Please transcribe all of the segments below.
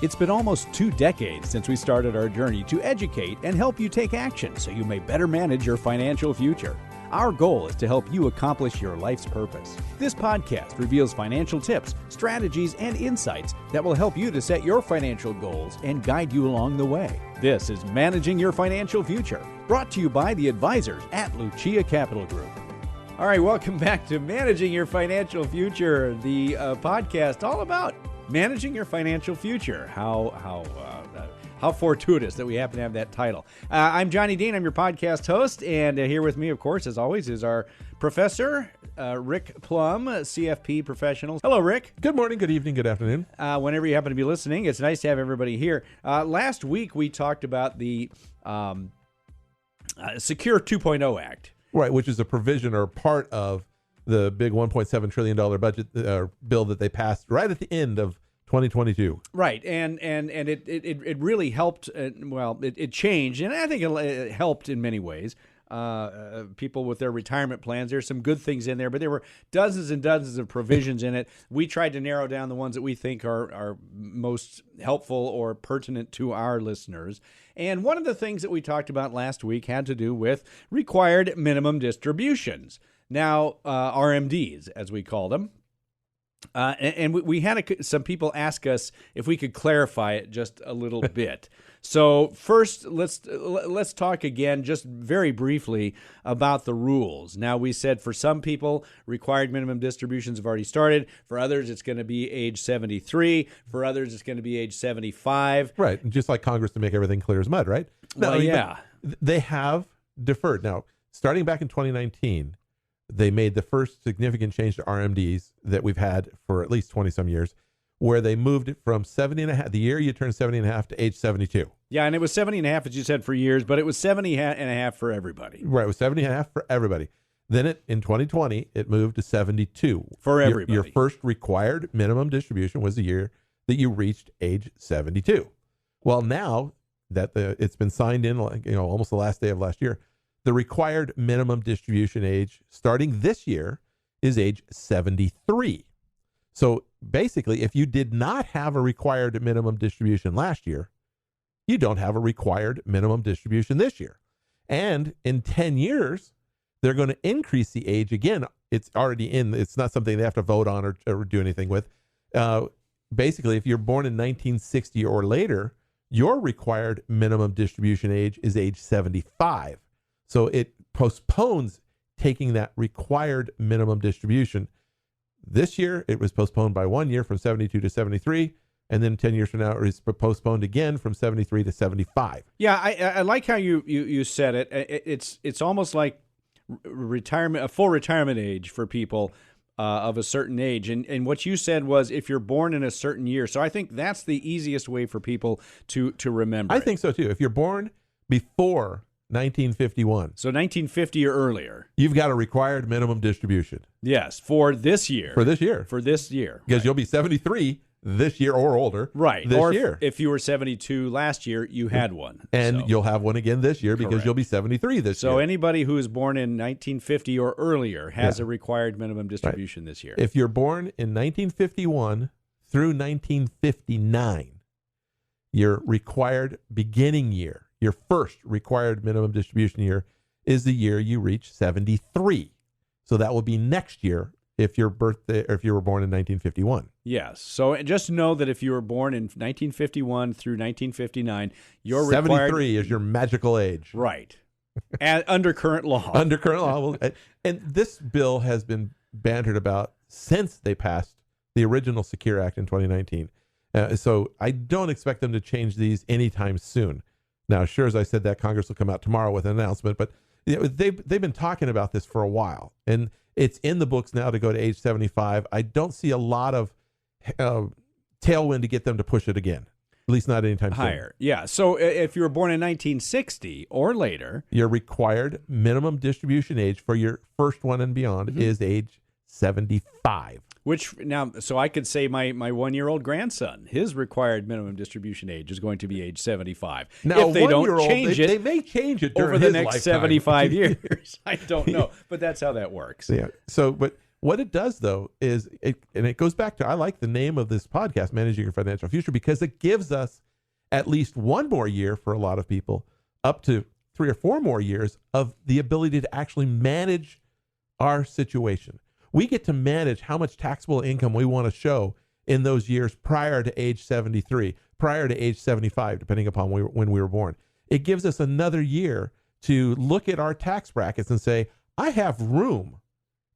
It's been almost 2 decades since we started our journey to educate and help you take action so you may better manage your financial future. Our goal is to help you accomplish your life's purpose. This podcast reveals financial tips, strategies, and insights that will help you to set your financial goals and guide you along the way. This is Managing Your Financial Future, brought to you by the advisors at Lucia Capital Group. All right, welcome back to Managing Your Financial Future, the podcast all about managing your financial future. How fortuitous that we happen to have that title. I'm Johnny Dean. I'm your podcast host, and here with me, of course, as always, is our professor, Rick Plum, CFP professional. Hello, Rick. Good morning, good evening, good afternoon. Whenever you happen to be listening, it's nice to have everybody here. Last week, we talked about the Secure 2.0 Act. Right, which is a provision or part of the big $1.7 trillion budget bill that they passed right at the end of 2022. Right, and it really helped. It changed, and I think it helped in many ways. People with their retirement plans. There's some good things in there, but there were dozens and dozens of provisions in it. We tried to narrow down the ones that we think are most helpful or pertinent to our listeners. And one of the things that we talked about last week had to do with required minimum distributions. Now, RMDs, as we call them. And we had some people ask us if we could clarify it just a little bit. So first, let's talk again, just very briefly, about the rules. Now, we said for some people, required minimum distributions have already started. For others, it's going to be age 73. For others, it's going to be age 75. Right, just like Congress to make everything clear as mud, right? Well, yeah. They have deferred. Now, starting back in 2019, they made the first significant change to RMDs that we've had for at least 20-some years, where they moved it from 70 and a half, the year you turn 70 and a half, to age 72. Yeah, and it was 70 and a half, as you said, for years, but it was 70 and a half for everybody. Right, it was 70 and a half for everybody. Then in 2020, it moved to 72. For everybody. Your first required minimum distribution was the year that you reached age 72. Well, now that it's been signed in, almost the last day of last year, the required minimum distribution age starting this year is age 73. So basically, if you did not have a required minimum distribution last year, you don't have a required minimum distribution this year. And in 10 years, they're going to increase the age again. It's already in. It's not something they have to vote on or do anything with. Basically, if you're born in 1960 or later, your required minimum distribution age is age 75. So it postpones taking that required minimum distribution. This year, it was postponed by 1 year from 72 to 73. And then 10 years from now, it's postponed again from 73 to 75. Yeah, I like how you said it. It's almost like retirement, a full retirement age for people of a certain age. And what you said was if you're born in a certain year. So I think that's the easiest way for people to remember. I think so, too. If you're born before 1951. So 1950 or earlier. You've got a required minimum distribution. Yes, for this year. For this year. Because right. You'll be 73 this year or older. Right. This or year. If you were 72 last year, you had one. And you'll have one again this year because Correct. You'll be 73 this year. So anybody who is born in 1950 or earlier has a required minimum distribution this year. If you're born in 1951 through 1959, your required beginning year, your first required minimum distribution year, is the year you reach 73. So that will be next year if you were born in 1951. Yes. So just know that if you were born in 1951 through 1959, your 73 is your magical age. Right. And under current law. Under current law. And this bill has been bantered about since they passed the original Secure Act in 2019. So I don't expect them to change these anytime soon. Now, sure, as I said that, Congress will come out tomorrow with an announcement, but they've been talking about this for a while, and it's in the books now to go to age 75. I don't see a lot of tailwind to get them to push it again, at least not anytime higher. soon. Yeah, so if you were born in 1960 or later, your required minimum distribution age for your first one and beyond is age 75. Which now, so I could say my 1-year-old grandson, his required minimum distribution age is going to be age 75. Now, if they don't change it, they may change it during over the his next lifetime. 75 years. I don't know, but that's how that works. Yeah. So, but What it does, though, is and it goes back to, I like the name of this podcast, Managing Your Financial Future, because it gives us at least one more year for a lot of people, up to 3 or 4 more years of the ability to actually manage our situation. We get to manage how much taxable income we want to show in those years prior to age 73, prior to age 75, depending upon when we were born. It gives us another year to look at our tax brackets and say, I have room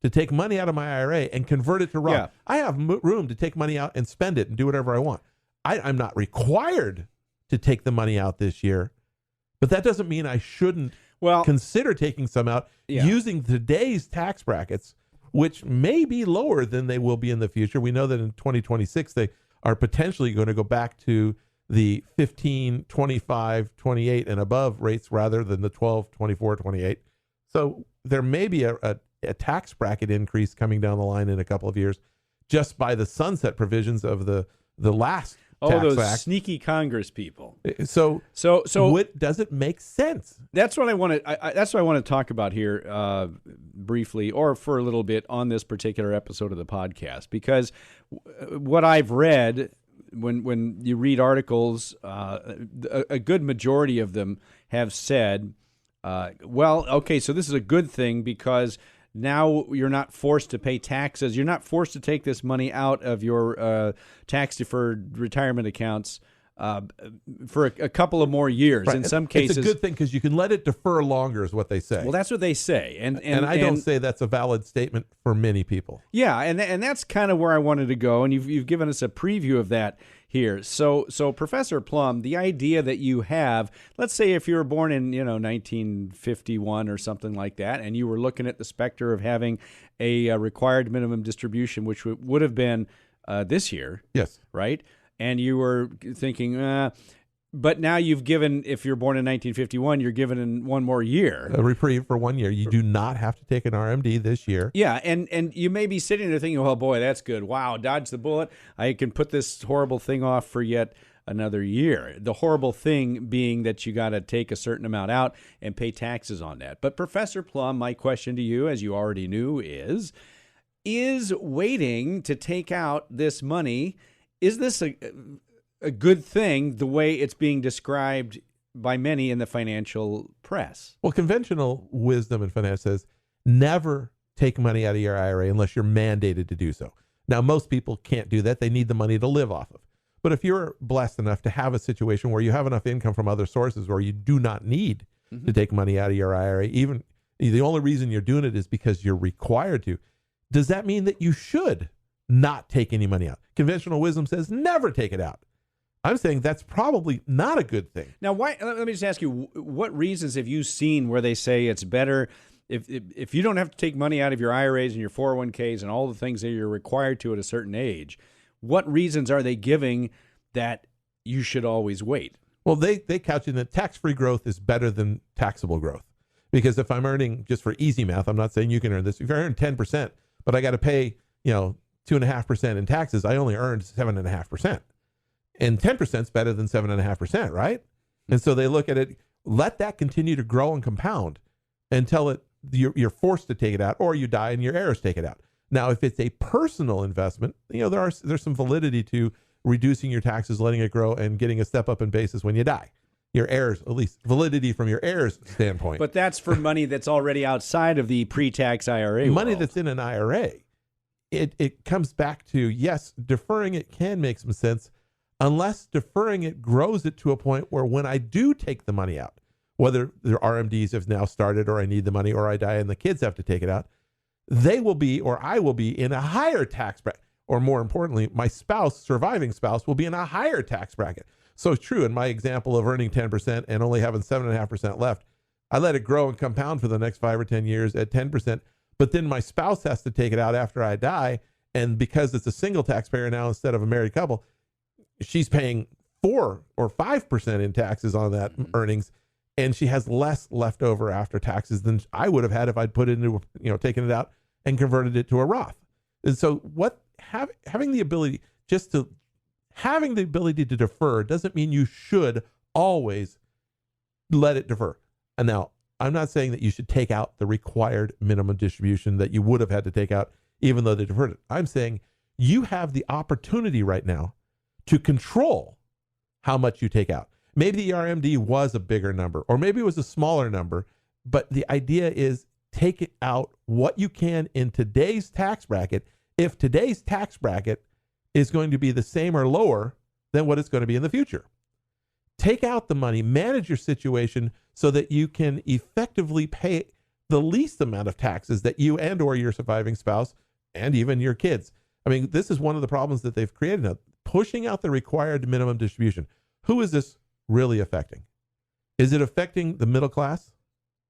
to take money out of my IRA and convert it to Roth. Yeah. I have room to take money out and spend it and do whatever I want. I'm not required to take the money out this year, but that doesn't mean I shouldn't consider taking some out using today's tax brackets, which may be lower than they will be in the future. We know that in 2026, they are potentially going to go back to the 15, 25, 28 and above rates rather than the 12, 24, 28. So there may be a tax bracket increase coming down the line in a couple of years just by the sunset provisions of the last tax those act. Sneaky Congress people. So does it make sense? That's what I want to. That's what I want to talk about here briefly, or for a little bit on this particular episode of the podcast, because what I've read, when you read articles, a good majority of them have said, okay, so this is a good thing because now you're not forced to pay taxes. You're not forced to take this money out of your tax-deferred retirement accounts for a couple of more years. Right. In some cases, it's a good thing because you can let it defer longer, is what they say. Well, that's what they say, and I don't say that's a valid statement for many people. Yeah, and that's kind of where I wanted to go, and you've given us a preview of that here. So Professor Plum, the idea that you have, let's say if you were born in 1951 or something like that, and you were looking at the specter of having a required minimum distribution, which would have been this year, yes, right? And you were thinking, but now you've given, if you're born in 1951, you're given in one more year. A reprieve for 1 year. You do not have to take an RMD this year. Yeah, and you may be sitting there thinking, oh boy, that's good. Wow, dodge the bullet. I can put this horrible thing off for yet another year. The horrible thing being that you got to take a certain amount out and pay taxes on that. But Professor Plum, my question to you, as you already knew, is waiting to take out this money, is this a good thing the way it's being described by many in the financial press? Well, conventional wisdom in finance says never take money out of your IRA unless you're mandated to do so. Now, most people can't do that. They need the money to live off of. But if you're blessed enough to have a situation where you have enough income from other sources where you do not need to take money out of your IRA, even the only reason you're doing it is because you're required to, does that mean that you should not take any money out? Conventional wisdom says never take it out. I'm saying that's probably not a good thing. Now, why? Let me just ask you, what reasons have you seen where they say it's better if you don't have to take money out of your IRAs and your 401ks and all the things that you're required to at a certain age? What reasons are they giving that you should always wait? Well, they couch in that tax-free growth is better than taxable growth. Because if I'm earning, just for easy math, I'm not saying you can earn this. If I earn 10%, but I got to pay, 2.5% in taxes, I only earned 7.5%. And 10% is better than 7.5%, right? And so they look at it, let that continue to grow and compound until you're forced to take it out, or you die and your heirs take it out. Now, if it's a personal investment, there's some validity to reducing your taxes, letting it grow, and getting a step up in basis when you die. Your heirs, at least validity from your heirs' standpoint. But that's for money that's already outside of the pre-tax IRA money world. That's in an IRA. It comes back to, yes, deferring it can make some sense, unless deferring it grows it to a point where when I do take the money out, whether the RMDs have now started or I need the money or I die and the kids have to take it out, they will be, or I will be, in a higher tax bracket. Or more importantly, my surviving spouse, will be in a higher tax bracket. So it's true in my example of earning 10% and only having 7.5% left, I let it grow and compound for the next 5 or 10 years at 10%, but then my spouse has to take it out after I die, and because it's a single taxpayer now instead of a married couple, she's paying 4 or 5% in taxes on that earnings, and she has less left over after taxes than I would have had if I'd put it into, taken it out and converted it to a Roth. And so having the ability to defer doesn't mean you should always let it defer. And now, I'm not saying that you should take out the required minimum distribution that you would have had to take out even though they deferred it. I'm saying you have the opportunity right now to control how much you take out. Maybe the RMD was a bigger number, or maybe it was a smaller number, but the idea is take out what you can in today's tax bracket. If today's tax bracket is going to be the same or lower than what it's going to be in the future, take out the money, manage your situation so that you can effectively pay the least amount of taxes that you and or your surviving spouse and even your kids. I mean, this is one of the problems that they've created now, pushing out the required minimum distribution. Who is this really affecting? Is it affecting the middle class?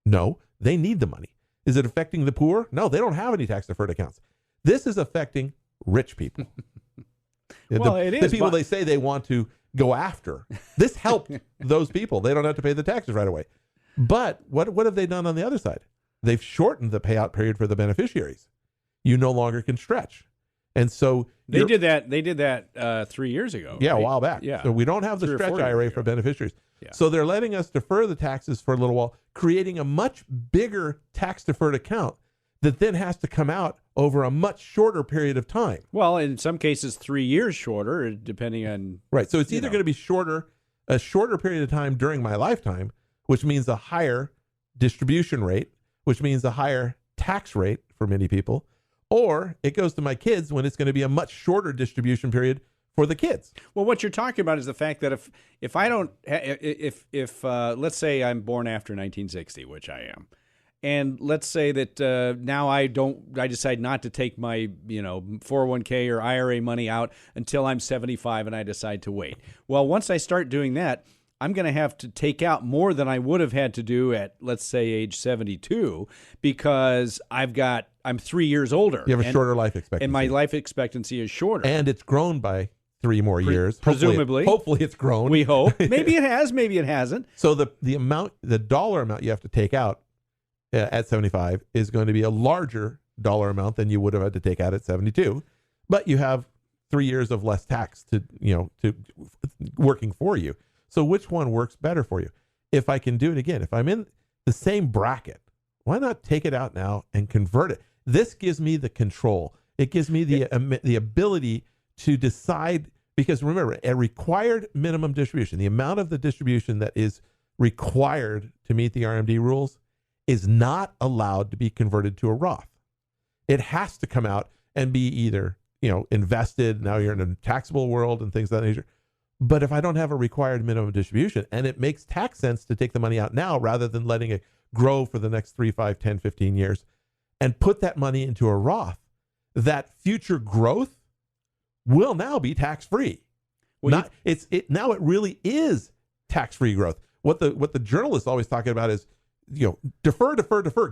No, they need the money. Is it affecting the poor? No, they don't have any tax deferred accounts. This is affecting rich people. Well, it is. The people they say they want to go after. This helped those people. They don't have to pay the taxes right away. But what have they done on the other side? They've shortened the payout period for the beneficiaries. You no longer can stretch. And so they did that 3 years ago. Yeah, right? a while back. Yeah. So we don't have the stretch IRA for beneficiaries. Yeah. So they're letting us defer the taxes for a little while, creating a much bigger tax deferred account that then has to come out over a much shorter period of time. Well, in some cases, 3 years shorter, depending on... Right. So it's either going to be a shorter period of time during my lifetime, which means a higher distribution rate, which means a higher tax rate for many people, or it goes to my kids when it's going to be a much shorter distribution period for the kids. Well, what you're talking about is the fact that if I don't, if let's say I'm born after 1960, which I am, and let's say that now I decide not to take my 401k or IRA money out until I'm 75, and I decide to wait. Well, once I start doing that, I'm going to have to take out more than I would have had to do at, let's say, age 72, because I'm 3 years older. You have a shorter life expectancy. And my life expectancy is shorter. And it's grown by 3 more years. Presumably. Hopefully it's grown. We hope. Maybe it has, maybe it hasn't. So the dollar amount you have to take out at 75 is going to be a larger dollar amount than you would have had to take out at 72. But you have 3 years of less tax to working for you. So which one works better for you? If I can do it again, if I'm in the same bracket, why not take it out now and convert it? This gives me the control. It gives me the ability to decide, because remember, a required minimum distribution, the amount of the distribution that is required to meet the RMD rules, is not allowed to be converted to a Roth. It has to come out and be either invested. Now you're in a taxable world and things of that nature. But if I don't have a required minimum distribution, and it makes tax sense to take the money out now rather than letting it grow for the next 3, 5, 10, 15 years and put that money into a Roth, that future growth will now be tax-free. Now it really is tax-free growth. What the journalists always talking about is, defer.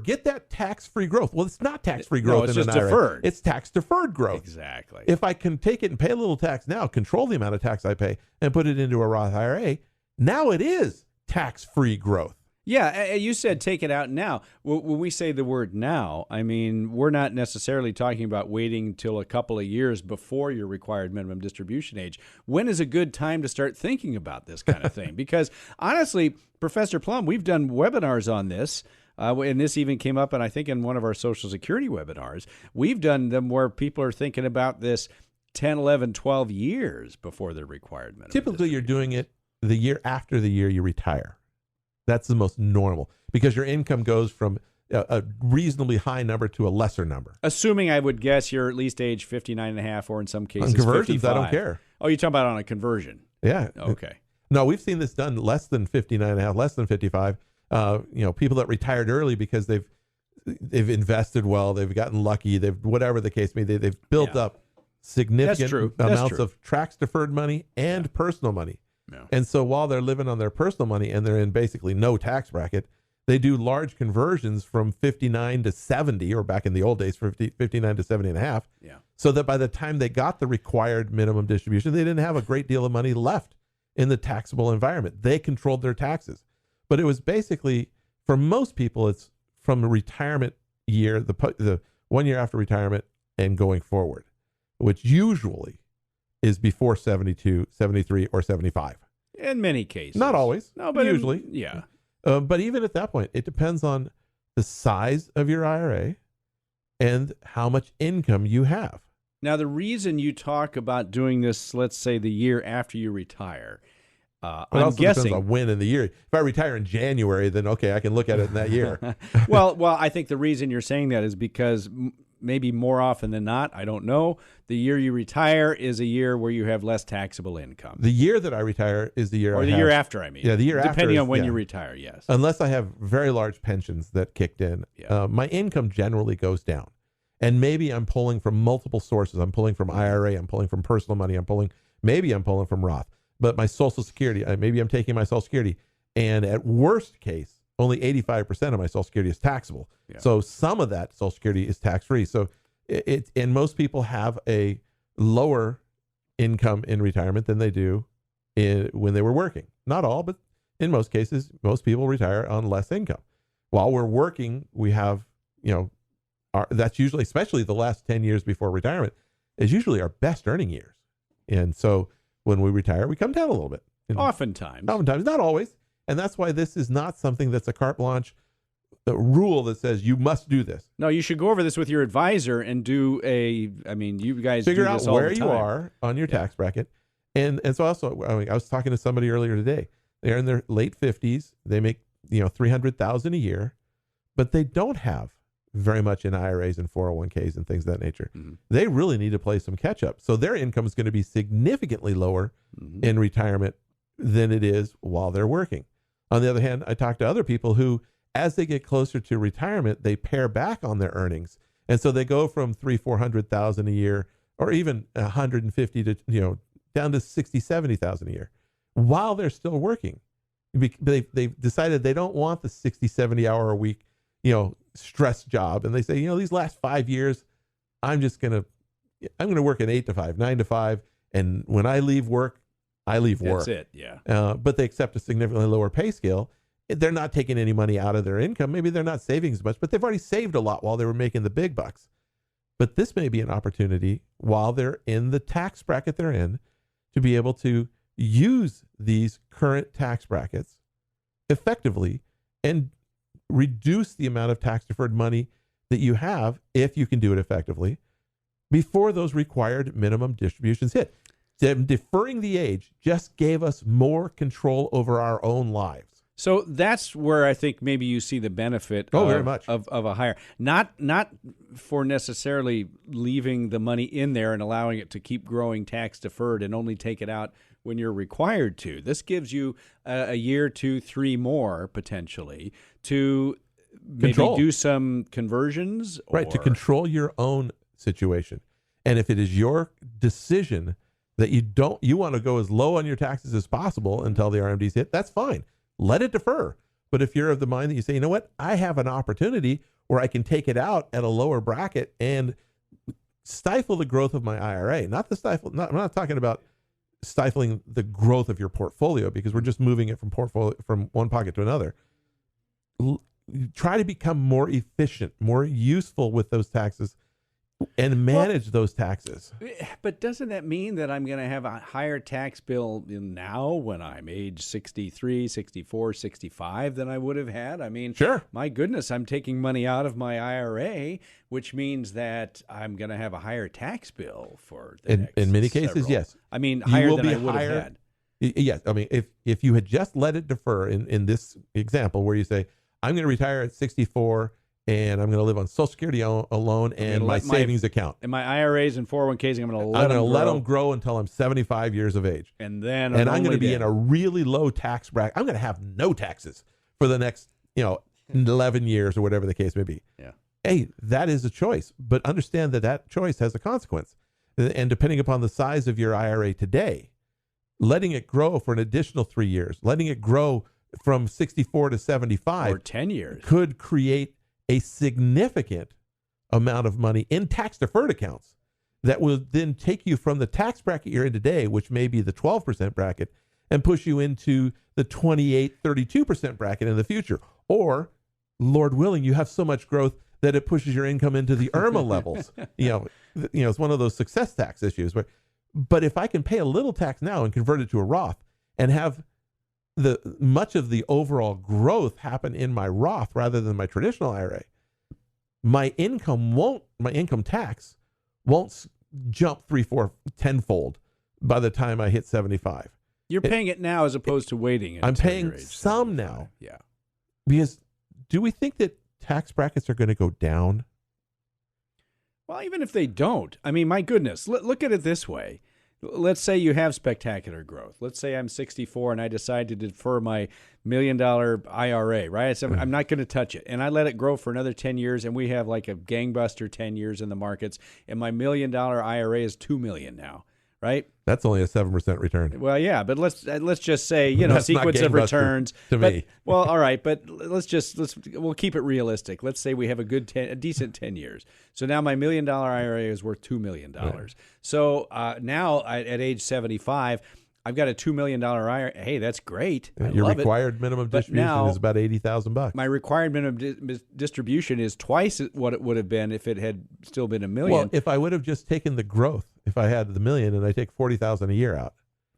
Get that tax-free growth. Well, it's not tax-free growth. No, it's in just an IRA. deferred. It's tax-deferred growth. Exactly. If I can take it and pay a little tax now, control the amount of tax I pay, and put it into a Roth IRA, now it is tax-free growth. Yeah, you said take it out now. When we say the word now, I mean, we're not necessarily talking about waiting till a couple of years before your required minimum distribution age. When is a good time to start thinking about this kind of thing? Because honestly, Professor Plum, we've done webinars on this, and this even came up, and I think in one of our Social Security webinars. We've done them where people are thinking about this 10, 11, 12 years before their required minimum. Typically, you're doing it the year after the year you retire. That's the most normal, because your income goes from a reasonably high number to a lesser number. Assuming, I would guess, you're at least age 59 and a half, or in some cases on conversions, 55. I don't care. Oh, you're talking about on a conversion? Yeah. Okay. No, we've seen this done less than 59 and a half, less than 55. People that retired early because they've invested well, they've gotten lucky, whatever the case may be, they've built up significant amounts of tax deferred money and personal money. Yeah. And so while they're living on their personal money and they're in basically no tax bracket, they do large conversions from 59 to 70, or back in the old days, 59 to 70 and a half. Yeah. So that by the time they got the required minimum distribution, they didn't have a great deal of money left in the taxable environment. They controlled their taxes. But it was basically, for most people, it's from the retirement year, the 1 year after retirement and going forward, which usually is before 72, 73, or 75. In many cases. Not always. No, but usually. Yeah. But even at that point, it depends on the size of your IRA, and how much income you have. Now, the reason you talk about doing this, let's say the year after you retire, It I'm also guessing. depends on when in the year. If I retire in January, then okay, I can look at it in that year. well, I think the reason you're saying that is because maybe more often than not, I don't know, the year you retire is a year where you have less taxable income. The year that I retire is the year Or I the have, year after, I mean. Yeah, the year after. Depending on when you retire, yes. Unless I have very large pensions that kicked in, my income generally goes down. And maybe I'm pulling from multiple sources. I'm pulling from IRA, I'm pulling from personal money, maybe I'm pulling from Roth. But my Social Security, maybe I'm taking my Social Security, and at worst case, only 85% of my Social Security is taxable. Yeah. So some of that Social Security is tax-free. So and most people have a lower income in retirement than they do when they were working. Not all, but in most cases, most people retire on less income. While we're working, we have, that's usually, especially the last 10 years before retirement, is usually our best earning years. And so when we retire, we come down a little bit. Oftentimes, not always. And that's why this is not something that's a carte blanche rule that says you must do this. No, you should go over this with your advisor and do you guys figure do out this all where the you time. are on your tax bracket. And so also, I was talking to somebody earlier today. They're in their late 50s. They make, $300,000 a year, but they don't have very much in IRAs and 401ks and things of that nature. Mm-hmm. They really need to play some catch up. So their income is going to be significantly lower in retirement than it is while they're working. On the other hand, I talk to other people who, as they get closer to retirement, they pare back on their earnings. And so they go from $300,000-400,000 a year, or even 150 to, down to 60, 70,000 a year while they're still working. They've decided they don't want the 60, 70 hour a week, stress job. And they say, these last 5 years, I'm going to work an 8 to 5, 9 to 5. And when I leave work, I leave work. That's it. Yeah. But they accept a significantly lower pay scale. They're not taking any money out of their income. Maybe they're not saving as much, but they've already saved a lot while they were making the big bucks. But this may be an opportunity while they're in the tax bracket they're in to be able to use these current tax brackets effectively and reduce the amount of tax deferred money that you have, if you can do it effectively, before those required minimum distributions hit. Deferring the age just gave us more control over our own lives. So that's where I think maybe you see the benefit very much. Of a higher, not for necessarily leaving the money in there and allowing it to keep growing tax deferred and only take it out when you're required to. This gives you a year, 2, 3 more potentially to maybe do some conversions. Right, to control your own situation. And if it is your decision that you want to go as low on your taxes as possible until the RMDs hit, that's fine. Let it defer. But if you're of the mind that you say, I have an opportunity where I can take it out at a lower bracket and stifle the growth of my IRA, I'm not talking about stifling the growth of your portfolio, because we're just moving it from one pocket to another. Try to become more efficient, more useful with those taxes, and manage those taxes. But doesn't that mean that I'm going to have a higher tax bill now when I'm age 63, 64, 65 than I would have had? I mean, sure. My goodness, I'm taking money out of my IRA, which means that I'm going to have a higher tax bill for the next in many cases, several. yes. I mean, higher than I would have had. Yes. I mean, if you had just let it defer in this example where you say, I'm going to retire at 64 and I'm going to live on Social Security alone and my savings account. And my IRAs and 401ks, I'm going to let them grow until I'm 75 years of age. And then I'm going to be in a really low tax bracket. I'm going to have no taxes for the next, 11 years or whatever the case may be. Yeah. Hey, that is a choice, but understand that choice has a consequence. And depending upon the size of your IRA today, letting it grow for an additional 3 years, letting it grow from 64 to 75 or 10 years could create a significant amount of money in tax deferred accounts that will then take you from the tax bracket you're in today, which may be the 12% bracket, and push you into the 28, 32% bracket in the future. Or, Lord willing, you have so much growth that it pushes your income into the IRMA levels. It's one of those success tax issues. But if I can pay a little tax now and convert it to a Roth and have much of the overall growth happen in my Roth rather than my traditional IRA, my income tax won't jump 3, 4, 10-fold by the time I hit 75. You're paying it now as opposed to waiting. I'm paying some now. Yeah. Because do we think that tax brackets are going to go down? Well, even if they don't, I mean, my goodness, look at it this way. Let's say you have spectacular growth. Let's say I'm 64 and I decide to defer my $1 million IRA, right? So I'm not going to touch it. And I let it grow for another 10 years, and we have like a gangbuster 10 years in the markets, and my $1 million IRA is $2 million now, right? That's only a 7% return. Well, yeah, but let's just say, That's sequence not of returns to me. Well, all right, but we'll keep it realistic. Let's say we have a decent 10 years. So now my $1 million IRA is worth $2 million. Right. So now at age 75, I've got a $2 million IRA. Hey, that's great. Your required minimum distribution is about $80,000. My required minimum distribution is twice what it would have been if it had still been $1 million. Well, if I would have just taken the growth, if I had the $1 million and I take $40,000 a year out,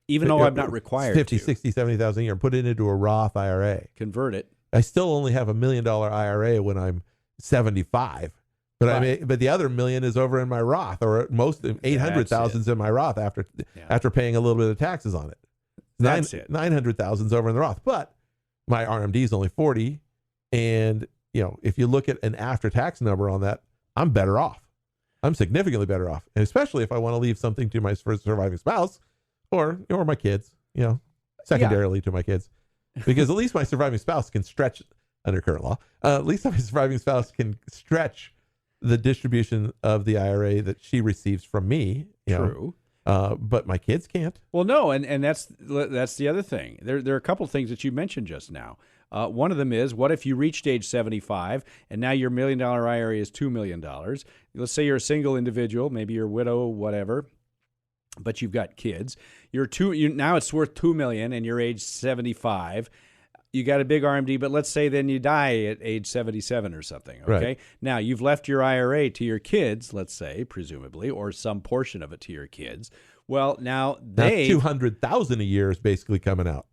even though I'm not required 50, 60, 70,000 a year, put it into a Roth IRA, convert it. I still only have $1 million IRA when I'm 75. But right. But the other $1 million is over in my Roth, or most of 800,000 is in my Roth after paying a little bit of taxes on it. That's it. 900,000 is over in the Roth, but my RMD is only 40, and if you look at an after-tax number on that, I'm better off. I'm significantly better off, and especially if I want to leave something to my surviving spouse or my kids. Secondarily to my kids, because at least my surviving spouse can stretch under current law. At least my surviving spouse can stretch the distribution of the IRA that she receives from me. True. But my kids can't. Well, no, and that's the other thing. There are a couple of things that you mentioned just now. One of them is, what if you reached age 75 and now your $1 million IRA is $2 million? Let's say you're a single individual, maybe you're a widow, whatever, but you've got kids. Now it's worth $2 million and you're age 75. You got a big RMD, but let's say then you die at age 77 or something, okay? Right. Now, you've left your IRA to your kids, let's say, presumably, or some portion of it to your kids. Well, now $200,000 a year is basically coming out.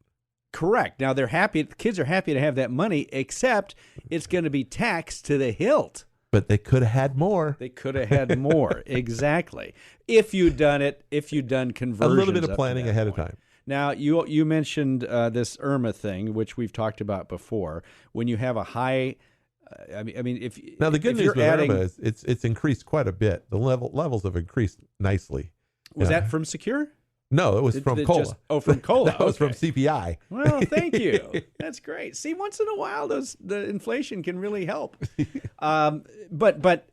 Correct. Now, they're happy. The kids are happy to have that money, except it's going to be taxed to the hilt. But they could have had more. They could have had more, exactly. If you'd done conversions. A little bit of planning ahead of time. Now, you mentioned this IRMA thing, which we've talked about before. When you have a high, the good news with IRMA is it's increased quite a bit. The levels have increased nicely. Was that from Secure? No, it was from COLA. From COLA. That was from CPI. Well, thank you. That's great. See, once in a while, the inflation can really help. But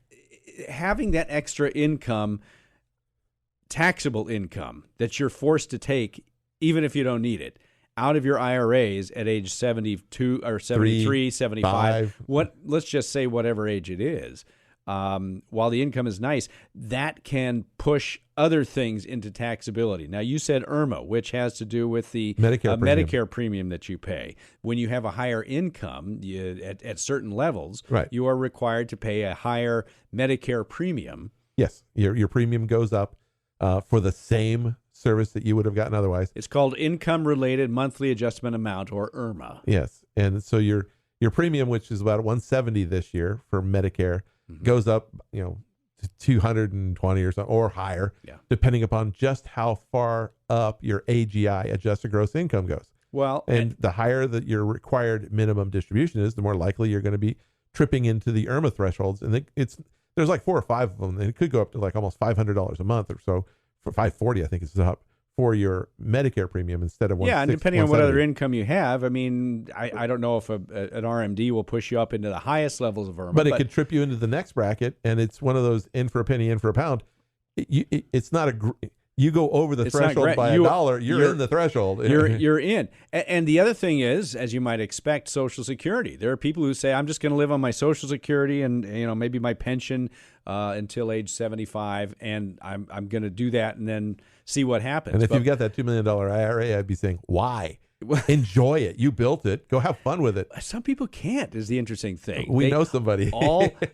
having that extra income, taxable income that you're forced to take, even if you don't need it, out of your IRAs at age 72 or 73, 75, let's just say whatever age it is, while the income is nice, that can push other things into taxability. Now, you said IRMA, which has to do with the Medicare premium that you pay. When you have a higher income at certain levels, right, you are required to pay a higher Medicare premium. Yes, your premium goes up for the same service that you would have gotten otherwise. It's called Income-Related Monthly Adjustment Amount, or IRMA. Yes, and so your premium, which is about $170 this year for Medicare, goes up, to $220 or so, or higher, depending upon just how far up your AGI, adjusted gross income, goes. Well, and the higher that your required minimum distribution is, the more likely you're going to be tripping into the IRMA thresholds. And there's like 4 or 5 of them, and it could go up to like almost $500 a month or so. For $540, I think it's up for your Medicare premium instead of $160. Yeah, and depending on what other income you have, I don't know if an RMD will push you up into the highest levels of IRMA. But it could trip you into the next bracket, and it's one of those in for a penny, in for a pound. It's not you go over the threshold by $1, you're in the threshold. You're in. And the other thing is, as you might expect, Social Security. There are people who say, I'm just going to live on my Social Security and maybe my pension until age 75, and I'm going to do that and then see what happens. And if you've got that $2 million IRA, I'd be saying, why? Enjoy it. You built it. Go have fun with it. Some people can't, is the interesting thing. We know somebody.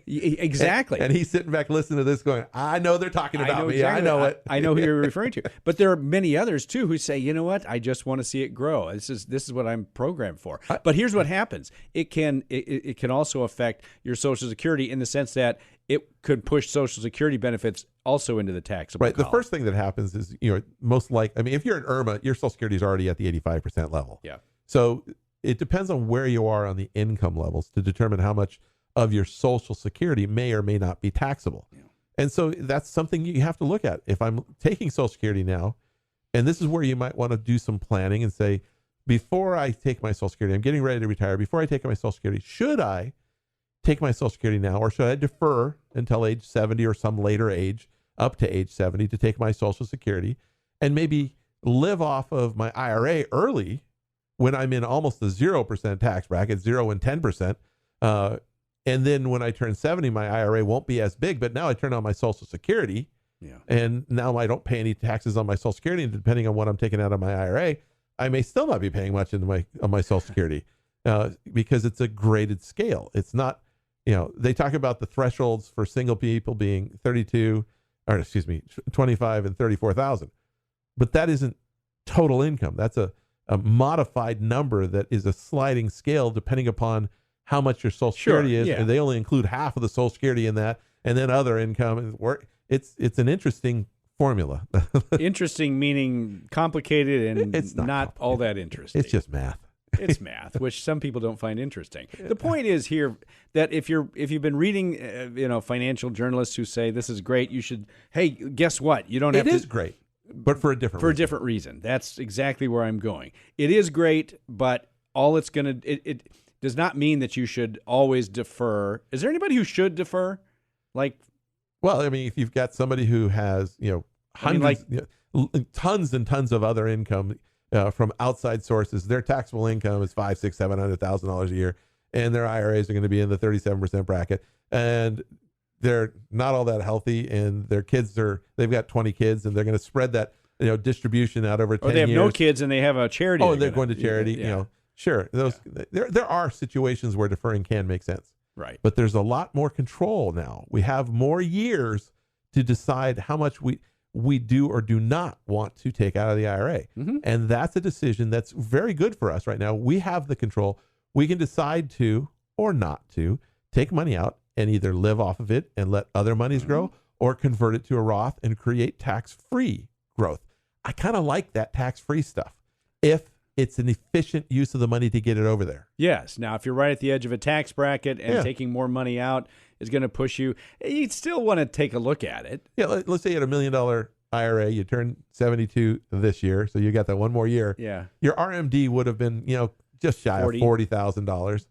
Exactly. And he's sitting back listening to this going, I know they're talking about me. Exactly. I know it. I know who you're referring to. But there are many others, too, who say, you know what? I just want to see it grow. This is what I'm programmed for. But here's what happens. It can also affect your Social Security in the sense that it could push Social Security benefits also into the taxable Right. column. The first thing that happens is, if you're an IRMA, your Social Security is already at the 85% level. Yeah. So it depends on where you are on the income levels to determine how much of your Social Security may or may not be taxable. Yeah. And so that's something you have to look at. If I'm taking Social Security now, and this is where you might want to do some planning and say, before I take my Social Security, I'm getting ready to retire. Before I take my Social Security, should I take my Social Security now, or should I defer until age 70 or some later age, up to age 70, to take my Social Security and maybe live off of my IRA early when I'm in almost the 0% tax bracket, 0 and 10%. And then when I turn 70, my IRA won't be as big, but now I turn on my Social Security. Yeah. And now I don't pay any taxes on my Social Security. And depending on what I'm taking out of my IRA, I may still not be paying much into on my Social Security because it's a graded scale. It's not, they talk about the thresholds for single people being 25 and 34,000, but that isn't total income. That's a modified number that is a sliding scale depending upon how much your Social Security is, and they only include half of the Social Security in that, and then other income. It's an interesting formula. Interesting meaning complicated, and it's not all that interesting. It's just math. It's math, which some people don't find interesting. The point is here that if you've been reading, financial journalists who say this is great, you should. Hey, guess what? You don't have to. It is great, but for a different reason. That's exactly where I'm going. It is great, but all it's going to it does not mean that you should always defer. Is there anybody who should defer? Well, if you've got somebody who has hundreds, tons and tons of other income. From outside sources, their taxable income is $500,000, $600,000, $700,000 a year, and their IRAs are going to be in the 37% bracket, and they're not all that healthy, and their they've got 20 kids, and they're going to spread that distribution out over 10 years. Or they have no kids and they have a charity. Oh, and they're going to charity. Sure. There are situations where deferring can make sense. Right. But there's a lot more control now. We have more years to decide how much we do or do not want to take out of the IRA. Mm-hmm. And that's a decision that's very good for us right now. We have the control. We can decide to or not to take money out and either live off of it and let other monies grow, or convert it to a Roth and create tax-free growth. I kind of like that tax-free stuff if it's an efficient use of the money to get it over there. Yes. Now, if you're right at the edge of a tax bracket and taking more money out is going to push you, you'd still want to take a look at it. Yeah, let's say you had $1 million IRA, you turn 72 this year, so you got that one more year. Yeah. Your RMD would have been, just shy of $40,000.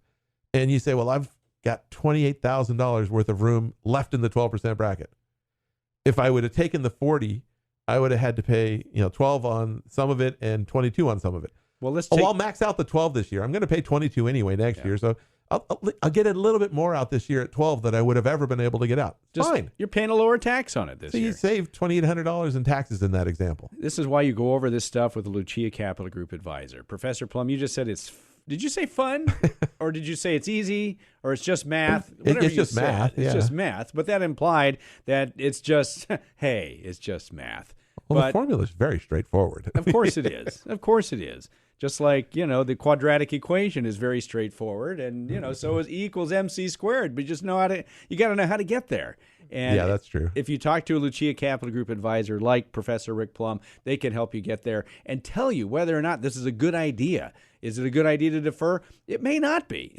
And you say, well, I've got $28,000 worth of room left in the 12% bracket. If I would have taken the 40, I would have had to pay, 12 on some of it and 22 on some of it. Well, I'll max out the 12 this year. I'm going to pay 22 anyway next year. So I'll get a little bit more out this year at 12 than I would have ever been able to get out. Fine. You're paying a lower tax on it this year. So you saved $2,800 in taxes in that example. This is why you go over this stuff with the Lucia Capital Group advisor. Professor Plum, you just said did you say fun? Or did you say it's easy? Or it's just math? It's just math. It's just math. But that implied that it's just, hey, it's just math. Well, the formula is very straightforward. Of course it is. Of course it is. Just like, the quadratic equation is very straightforward, and, so is E equals MC squared. But you got to know how to get there. And yeah, that's true. If you talk to a Lucia Capital Group advisor like Professor Rick Plum, they can help you get there and tell you whether or not this is a good idea. Is it a good idea to defer? It may not be.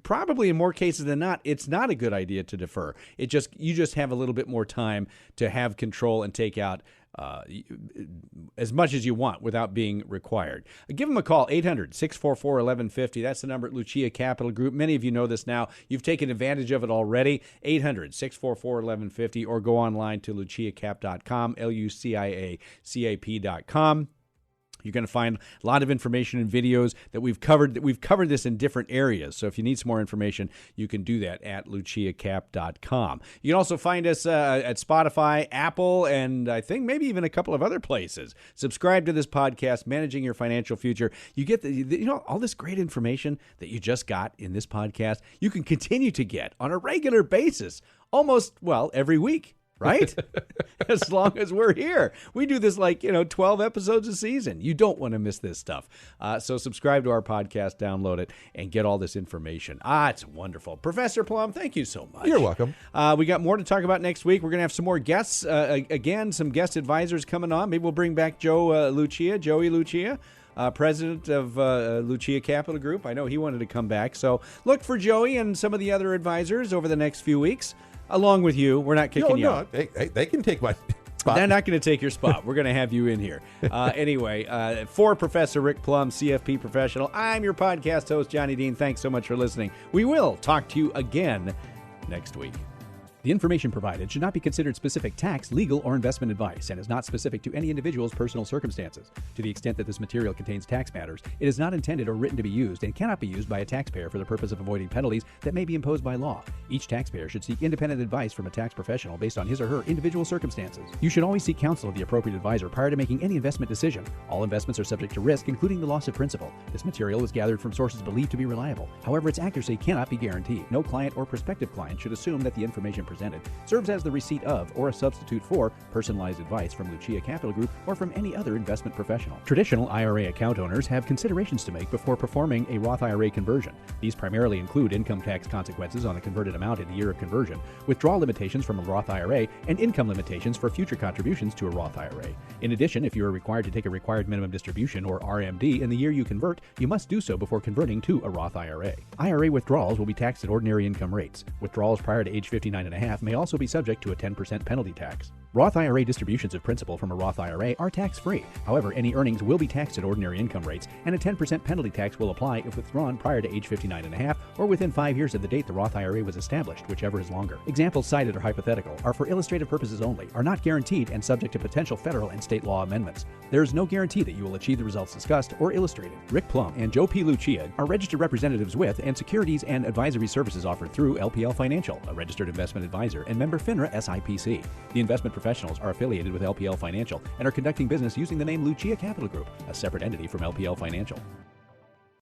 Probably in more cases than not, it's not a good idea to defer. You just have a little bit more time to have control and take out as much as you want without being required. Give them a call, 800-644-1150. That's the number at Lucia Capital Group. Many of you know this now. You've taken advantage of it already. 800-644-1150, or go online to luciacap.com, LuciaCap.com. You're going to find a lot of information and videos that we've covered. We've covered this in different areas. So if you need some more information, you can do that at luciacap.com. You can also find us at Spotify, Apple, and I think maybe even a couple of other places. Subscribe to this podcast, Managing Your Financial Future. You get all this great information that you just got in this podcast. You can continue to get on a regular basis, almost, every week. Right? As long as we're here. We do this 12 episodes a season. You don't want to miss this stuff. So subscribe to our podcast, download it, and get all this information. It's wonderful. Professor Plum, thank you so much. You're welcome. We got more to talk about next week. We're going to have some more guests. Again, some guest advisors coming on. Maybe we'll bring back Joey Lucia. President of Lucia Capital Group. I know he wanted to come back. So look for Joey and some of the other advisors over the next few weeks. Along with you. We're not kicking you out. They can take my spot. They're not going to take your spot. We're going to have you in here. Anyway, for Professor Rick Plum, CFP professional, I'm your podcast host, Johnny Dean. Thanks so much for listening. We will talk to you again next week. The information provided should not be considered specific tax, legal, or investment advice and is not specific to any individual's personal circumstances. To the extent that this material contains tax matters, it is not intended or written to be used and cannot be used by a taxpayer for the purpose of avoiding penalties that may be imposed by law. Each taxpayer should seek independent advice from a tax professional based on his or her individual circumstances. You should always seek counsel of the appropriate advisor prior to making any investment decision. All investments are subject to risk, including the loss of principal. This material was gathered from sources believed to be reliable. However, its accuracy cannot be guaranteed. No client or prospective client should assume that the information presented serves as the receipt of or a substitute for personalized advice from Lucia Capital Group or from any other investment professional. Traditional IRA account owners have considerations to make before performing a Roth IRA conversion. These primarily include income tax consequences on the converted amount in the year of conversion, withdrawal limitations from a Roth IRA, and income limitations for future contributions to a Roth IRA. In addition, if you are required to take a required minimum distribution or RMD in the year you convert, you must do so before converting to a Roth IRA. IRA withdrawals will be taxed at ordinary income rates. Withdrawals prior to age 59.5 may also be subject to a 10% penalty tax. Roth IRA distributions of principal from a Roth IRA are tax-free. However, any earnings will be taxed at ordinary income rates, and a 10% penalty tax will apply if withdrawn prior to age 59.5 or within 5 years of the date the Roth IRA was established, whichever is longer. Examples cited are hypothetical, are for illustrative purposes only, are not guaranteed, and subject to potential federal and state law amendments. There is no guarantee that you will achieve the results discussed or illustrated. Rick Plum and Joe P. Lucia are registered representatives with and securities and advisory services offered through LPL Financial, a registered investment advisor, and member FINRA SIPC. The investment professionals are affiliated with LPL Financial and are conducting business using the name Lucia Capital Group, a separate entity from LPL Financial.